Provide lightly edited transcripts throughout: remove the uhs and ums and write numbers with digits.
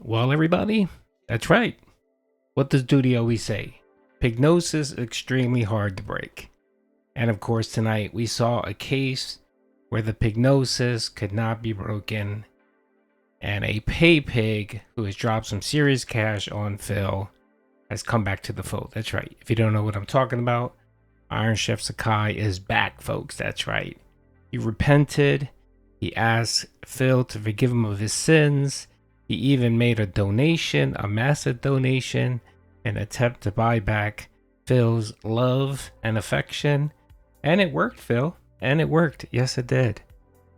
Well, everybody, that's right. What does Doody always say? Pignosis is extremely hard to break. And of course, tonight we saw a case where the pignosis could not be broken, and a pay pig who has dropped some serious cash on Phil has come back to the fold. That's right. If you don't know what I'm talking about, IronChefSakai is back, folks. That's right. He repented. He asked Phil to forgive him of his sins. He even made a donation, a massive donation, an attempt to buy back Phil's love and affection. And it worked, Phil. And it worked. Yes, it did.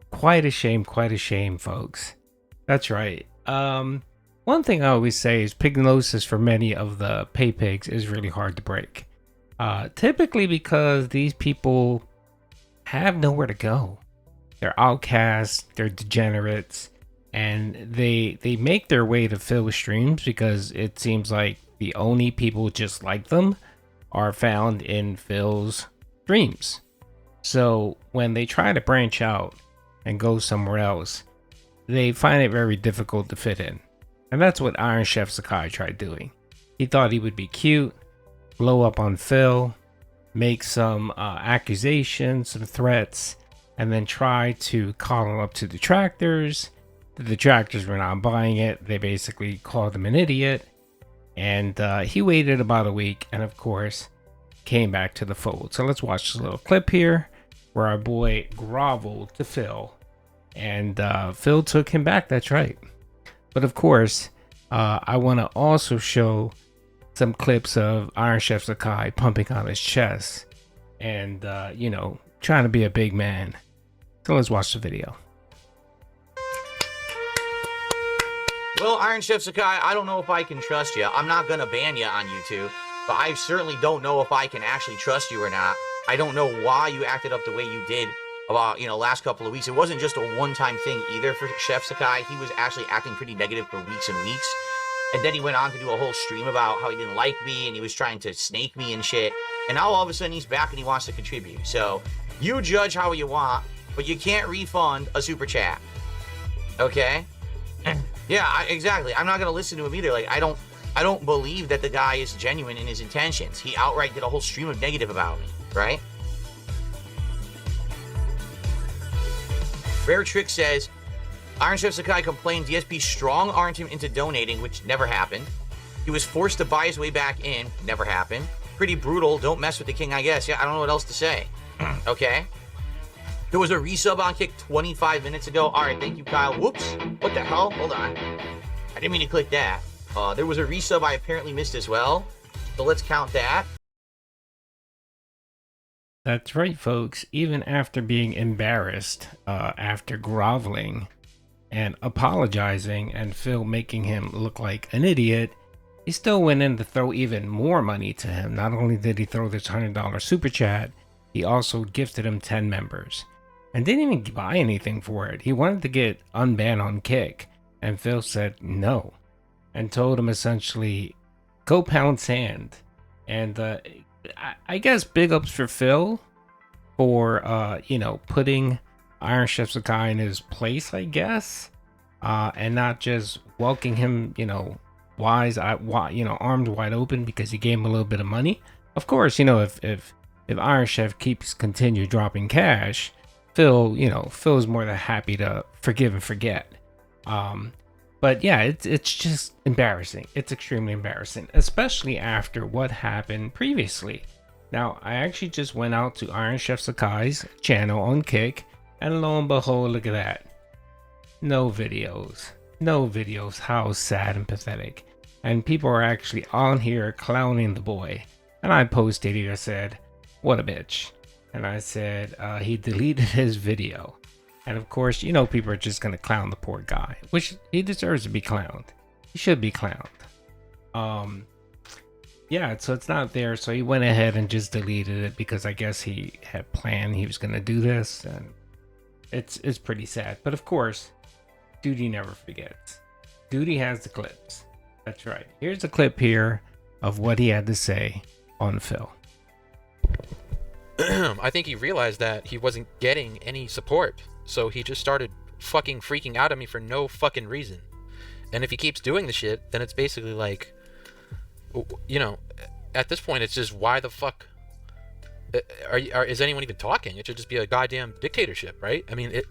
Quite a shame, folks. That's right. One thing I always say is pignosis for many of the pay pigs is really hard to break. Typically because these people have nowhere to go. They're outcasts, they're degenerates, and they make their way to Phil's streams because it seems like the only people just like them are found in Phil's streams. So when they try to branch out and go somewhere else, they find it very difficult to fit in. And that's what IronChefSakai tried doing. He thought he would be cute, blow up on Phil, make some accusations, some threats, and then try to call him up to detractors. The detractors were not buying it. They basically called him an idiot. And he waited about a week and, of course, came back to the fold. So let's watch this little clip here where our boy groveled to Phil. And Phil took him back. That's right. But, of course, I want to also show some clips of IronChefSakai pumping on his chest and, trying to be a big man. So let's watch the video. Well, IronChefSakai, I don't know if I can trust you. I'm not going to ban you on YouTube, but I certainly don't know if I can actually trust you or not. I don't know why you acted up the way you did about, last couple of weeks. It wasn't just a one-time thing either for Chef Sakai. He was actually acting pretty negative for weeks and weeks. And then he went on to do a whole stream about how he didn't like me and he was trying to snake me and shit. And now all of a sudden he's back and he wants to contribute. So you judge how you want, but you can't refund a super chat. Okay? Yeah, exactly. I'm not going to listen to him either. Like, I don't believe that the guy is genuine in his intentions. He outright did a whole stream of negative about me, right? Rare Trick says, IronChefSakai complained DSP strong-armed him into donating, which never happened. He was forced to buy his way back in, never happened. Pretty brutal, don't mess with the king, I guess. Yeah, I don't know what else to say. Okay? There was a resub on Kick 25 minutes ago. Alright, thank you, Kyle. Whoops. What the hell? Hold on. I didn't mean to click that. There was a resub I apparently missed as well. So let's count that. That's right, folks. Even after being embarrassed, after groveling and apologizing and Phil making him look like an idiot, he still went in to throw even more money to him. Not only did he throw this $100 super chat, he also gifted him 10 members. And didn't even buy anything for it. He wanted to get unbanned on Kick, and Phil said no, and told him essentially, go pound sand. And I guess big ups for Phil for putting IronChefSakai in his place, I guess, and not just welcoming him, arms wide open because he gave him a little bit of money. Of course, if Iron Chef keeps continue dropping cash, Phil's more than happy to forgive and forget. But yeah, it's just embarrassing. It's extremely embarrassing, especially after what happened previously. Now, I actually just went out to IronChefSakai's channel on Kick, and lo and behold, look at that. No videos. How sad and pathetic. And people are actually on here clowning the boy. And I posted here, said, what a bitch. And I said, he deleted his video. And of course, people are just going to clown the poor guy, which he deserves to be clowned. He should be clowned. Yeah, so it's not there. So he went ahead and just deleted it because I guess he had planned he was going to do this. And it's pretty sad. But of course, Doody never forgets. Doody has the clips. That's right. Here's a clip here of what he had to say on Phil. I think he realized that he wasn't getting any support, so he just started fucking freaking out at me for no fucking reason. And if he keeps doing the shit, then it's basically like, you know, at this point, it's just why the fuck is anyone even talking? It should just be a goddamn dictatorship, right? I mean,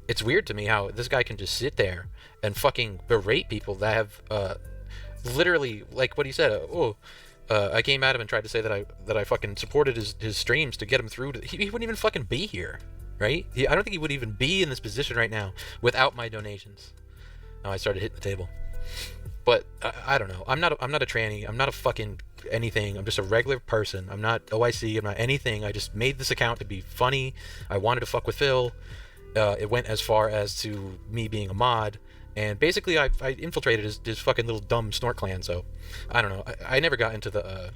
it's weird to me how this guy can just sit there and fucking berate people that have literally, like what he said. I came at him and tried to say that I fucking supported his streams to get him through. He wouldn't even fucking be here, right? I don't think he would even be in this position right now without my donations. Now I started hitting the table. But I don't know. I'm not a tranny. I'm not a fucking anything. I'm just a regular person. I'm not OIC. I'm not anything. I just made this account to be funny. I wanted to fuck with Phil. It went as far as to me being a mod. And basically, I infiltrated his fucking little dumb snort clan. So, I don't know. I never got into the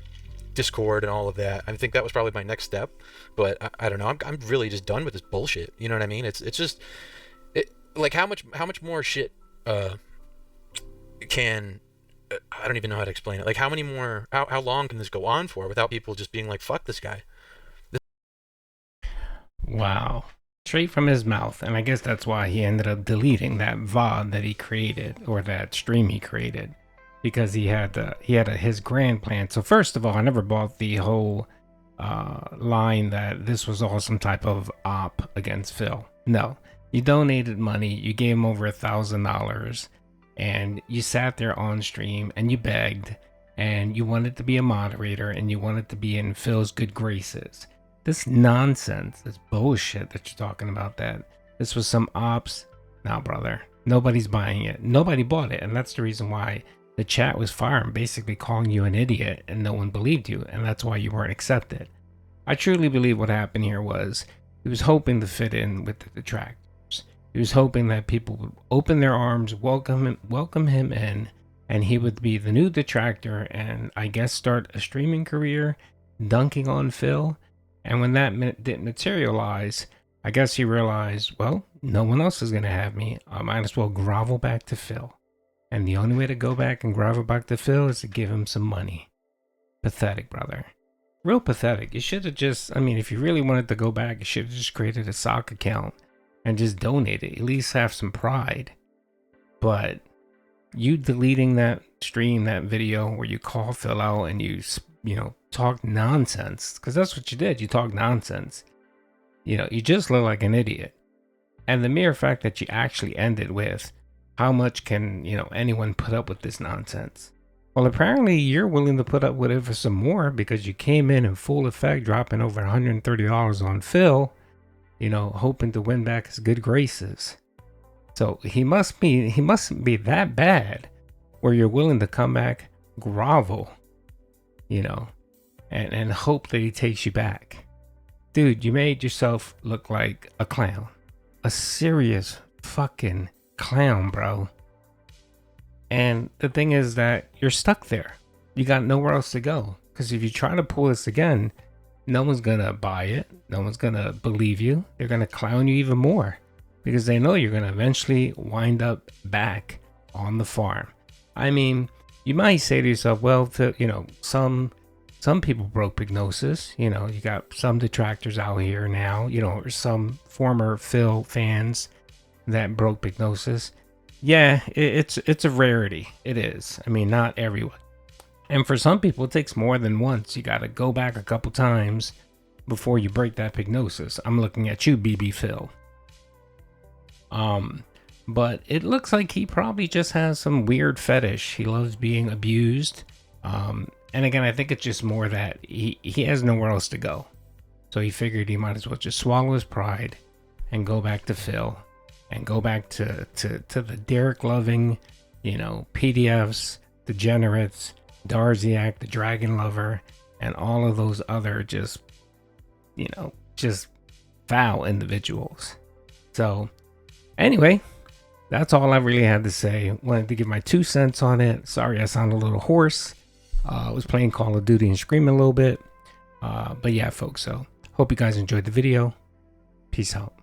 Discord and all of that. I think that was probably my next step. But I don't know. I'm really just done with this bullshit. You know what I mean? It's just like how much more shit can I don't even know how to explain it. Like how long can this go on for without people just being like, fuck this guy? Wow. Straight from his mouth. And I guess that's why he ended up deleting that VOD that he created, or that stream he created, because he had his grand plan. So first of all, I never bought the whole line that this was all some type of op against Phil. No, you donated money, you gave him over $1,000, and you sat there on stream and you begged and you wanted to be a moderator and you wanted to be in Phil's good graces. This nonsense, this bullshit that you're talking about, that this was some ops. Nah, brother, nobody's buying it. Nobody bought it. And that's the reason why the chat was firing, basically calling you an idiot, and no one believed you. And that's why you weren't accepted. I truly believe what happened here was he was hoping to fit in with the detractors. He was hoping that people would open their arms, welcome him in, and he would be the new detractor and I guess start a streaming career, dunking on Phil. And when that didn't materialize, I guess he realized, well, no one else is going to have me. I might as well grovel back to Phil. And the only way to go back and grovel back to Phil is to give him some money. Pathetic, brother. Real pathetic. You should have just, I mean, if you really wanted to go back, you should have just created a sock account and just donate it. At least have some pride. But you deleting that stream, that video where you call Phil out and you talk nonsense, because that's what you did. You talk nonsense. You just look like an idiot. And the mere fact that you actually ended with, how much can, anyone put up with this nonsense? Well, apparently you're willing to put up with it for some more, because you came in full effect, dropping over $130 on Phil, hoping to win back his good graces. So he mustn't be that bad where you're willing to come back, grovel, and hope that he takes you back. Dude, you made yourself look like a clown. A serious fucking clown, bro. And the thing is that you're stuck there. You got nowhere else to go. Because if you try to pull this again, no one's gonna buy it. No one's gonna believe you. They're gonna clown you even more, because they know you're gonna eventually wind up back on the farm. I mean, you might say to yourself, well, some people broke Pignosis. You got some detractors out here now, or some former Phil fans that broke Pignosis. Yeah, it's a rarity. It is. I mean, not everyone. And for some people, it takes more than once. You got to go back a couple times before you break that Pignosis. I'm looking at you, BB Phil. But it looks like he probably just has some weird fetish. He loves being abused. And again, I think it's just more that he has nowhere else to go. So he figured he might as well just swallow his pride and go back to Phil and go back to the Derek loving, PDFs, degenerates, Darziak, the Dragon Lover, and all of those other just foul individuals. So anyway, that's all I really had to say. Wanted to give my 2 cents on it. Sorry I sound a little hoarse. I was playing Call of Duty and screaming a little bit. But yeah, folks, so hope you guys enjoyed the video. Peace out.